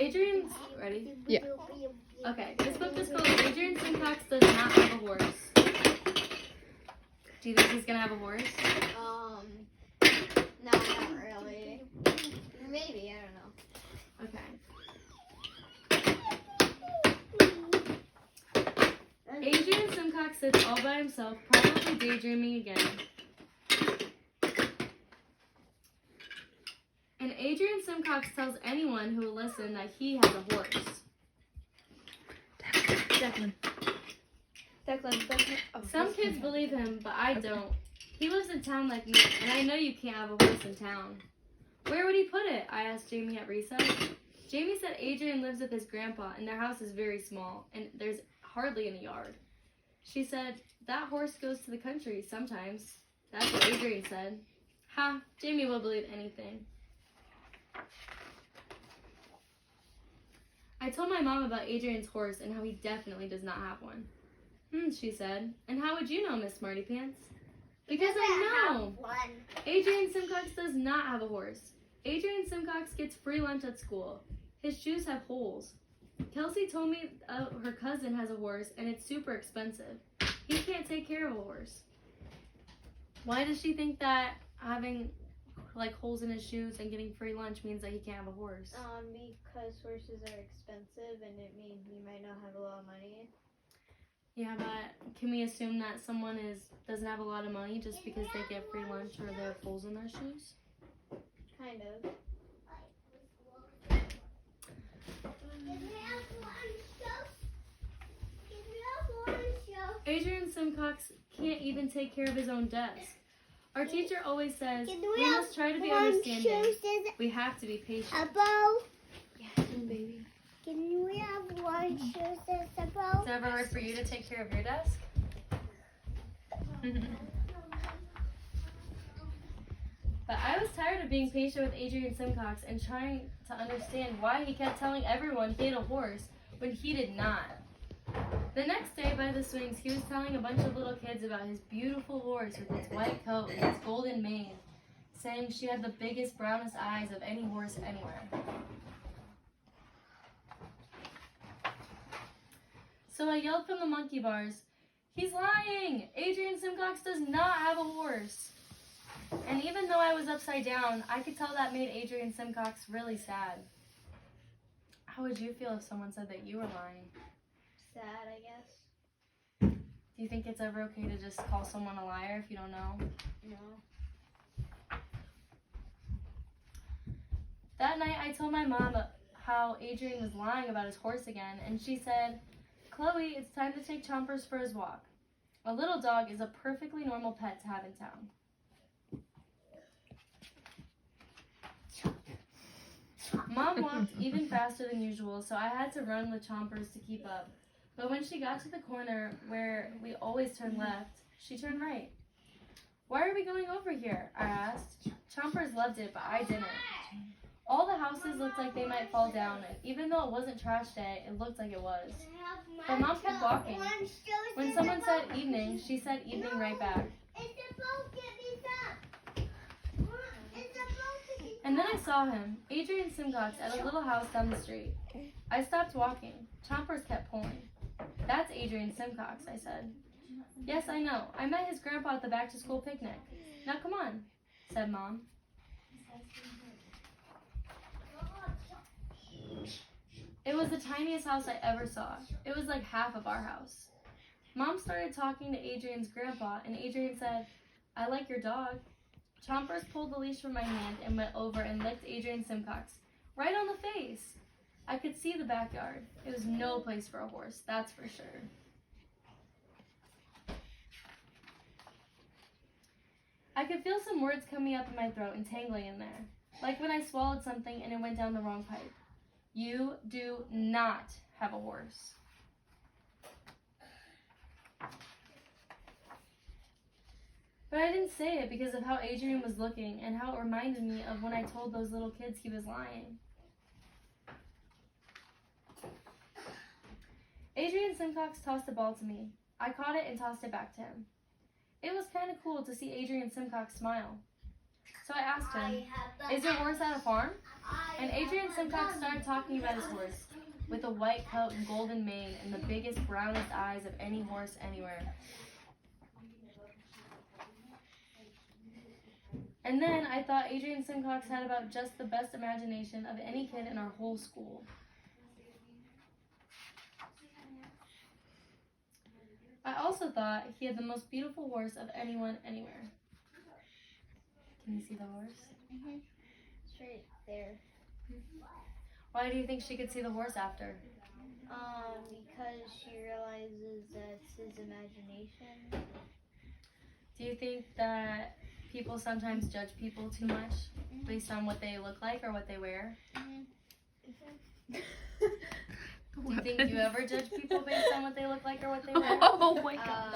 Adrian's ready? Yeah. Okay, this book is called Adrian Simcox Does Not Have a Horse. Do you think he's gonna have a horse? No, not really. Maybe, I don't know. Okay. Adrian Simcox sits all by himself, probably daydreaming again. And Adrian Simcox tells anyone who will listen that he has a horse. Declan. Oh, Some kids believe him, but I don't. He lives in town like me, and I know you can't have a horse in town. Where would he put it? I asked Jamie at recess. Jamie said Adrian lives with his grandpa, and their house is very small, and there's hardly any yard. She said, that horse goes to the country sometimes. That's what Adrian said. Ha, Jamie will believe anything. I told my mom about Adrian's horse and how he definitely does not have one. She said. And how would you know, Miss Smarty Pants? Because I know. Adrian Simcox does not have a horse. Adrian Simcox gets free lunch at school. His shoes have holes. Kelsey told me her cousin has a horse and it's super expensive. He can't take care of a horse. Why does she think that having holes in his shoes and getting free lunch means that he can't have a horse? Because horses are expensive and it means he might not have a lot of money. Yeah, but can we assume that someone doesn't have a lot of money just because they get free lunch or they have holes in their shoes? Kind of. Adrian Simcox can't even take care of his own desk. Our teacher always says, we must try to be understanding. We have to be patient. Yes, baby. Can we have one shoes as a bow? Is it ever hard for you to take care of your desk? But I was tired of being patient with Adrian Simcox and trying to understand why he kept telling everyone he had a horse when he did not. The next day by the swings, he was telling a bunch of little kids about his beautiful horse with its white coat and its golden mane, saying she had the biggest, brownest eyes of any horse anywhere. So I yelled from the monkey bars, he's lying! Adrian Simcox does not have a horse. And even though I was upside down, I could tell that made Adrian Simcox really sad. How would you feel if someone said that you were lying? Sad, I guess. Do you think it's ever okay to just call someone a liar if you don't know? No. That night I told my mom how Adrian was lying about his horse again, and she said, Chloe, it's time to take Chompers for his walk. A little dog is a perfectly normal pet to have in town. Mom walked even faster than usual, so I had to run with Chompers to keep up. But when she got to the corner where we always turn left, she turned right. Why are we going over here? I asked. Chompers loved it, but I didn't. All the houses looked like they might fall down, and even though it wasn't trash day, it looked like it was. But Mom kept walking. When someone said evening, she said evening right back. And then I saw him, Adrian Simcox, at a little house down the street. I stopped walking. Chompers kept pulling. That's Adrian Simcox, I said. Yes, I know. I met his grandpa at the back-to-school picnic. Now come on, said Mom. It was the tiniest house I ever saw. It was like half of our house. Mom started talking to Adrian's grandpa, and Adrian said, I like your dog. Chompers pulled the leash from my hand and went over and licked Adrian Simcox right on the face. I could see the backyard. It was no place for a horse, that's for sure. I could feel some words coming up in my throat and tangling in there, like when I swallowed something and it went down the wrong pipe. You do not have a horse. But I didn't say it because of how Adrian was looking and how it reminded me of when I told those little kids he was lying. Adrian Simcox tossed a ball to me. I caught it and tossed it back to him. It was kind of cool to see Adrian Simcox smile. So I asked him, is your horse at a farm? And Adrian Simcox started talking about his horse, with a white coat and golden mane and the biggest, brownest eyes of any horse anywhere. And then I thought Adrian Simcox had about just the best imagination of any kid in our whole school. I also thought he had the most beautiful horse of anyone anywhere. Can you see the horse? Mm-hmm. It's right there. Why do you think she could see the horse after? Because she realizes that's his imagination. Do you think that people sometimes judge people too much based on what they look like or what they wear? Do you think you ever judge people based on what they look like or what they wear? Oh my god.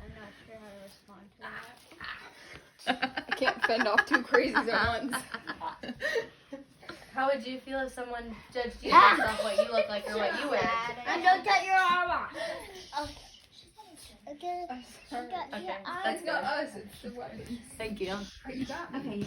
I'm not sure how to respond to that. I can't fend off two crazies at once. How would you feel if someone judged you based off what you look like or what you wear? And don't cut your arm off. Okay. Okay, It's that's not good. us, it's the weapons. Thank you. You got me. Okay.